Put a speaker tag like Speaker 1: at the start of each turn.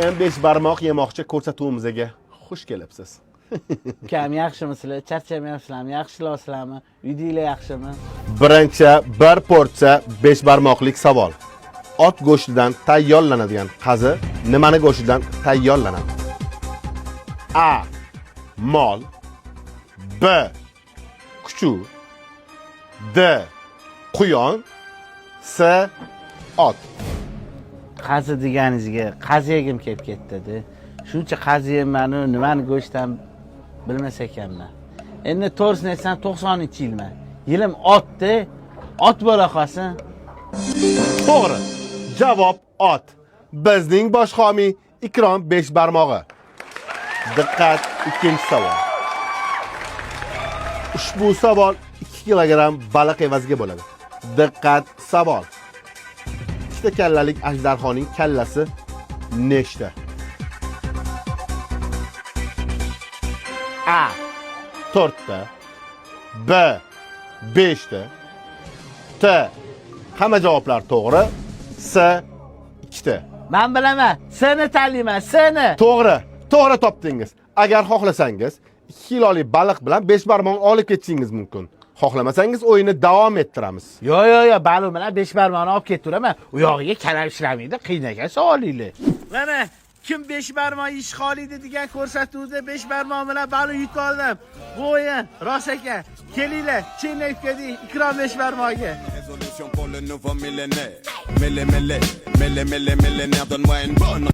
Speaker 1: Bugun 5 barmoq yemoqchi ko'rsatuvimizga xush kelibsiz.
Speaker 2: Ukam yaxshimisizlar? Charchamayapsizlarmi? Yaxshilarsizlarmi? Uydinglar yaxshimi?
Speaker 1: Birinchi bir porsiya 5 barmoqlik savol. Ot go'shtidan tayyorlanadigan qazi nimani go'shtidan tayyorlanadi? A. Mol. B. Kuchuk. D. Quyon. S. Ot.
Speaker 2: Qazi deganingizga qazi yegim kelib ketdi. Shuncha qazi yemanu nimani go'shtdan bilmas ekanman. Endi to'g'risini aytsam 90-yilman. Yilim otdi, ot bo'la qolsin.
Speaker 1: To'g'ri. Javob ot. Bizning bosh xomiy Ikrom 5 barmog'i. Diqqat, ikkinchi savol. Ushbu savol 2 kilogramm baliq evaziga bo'ladi. Diqqat, savol. Ikkita kallalik ajdarhoning kallasi nechta? A. 4 ta. B. 5 ta. T. Hamma javoblar to'g'ri. S. 2 ta.
Speaker 2: Men bilaman, seni tanlayman, seni.
Speaker 1: To'g'ri. To'g'ri topdingiz. Agar xohlasangiz 2 kilolik baliq bilan 5 barmoq olib ketishingiz mumkin. Xohlamasangiz o'yinni davom ettiramiz.
Speaker 2: Yo, baliq bilan 5 barmoqni olib ketiraman. U yog'iga kalab ishlamaydi, qiynaga solinglar. Mana kim 5 barmoq ish qoliydi degan ko'rsatuvda 5 barmoq bilan baliq yutib oldim. Bu o'yin rost ekan. Kelinglar, Chennayga deylik, Ikrom 5 barmoqga.
Speaker 3: Résolution pour le nouveau millénaire. Millénaire, donne-moi une bonne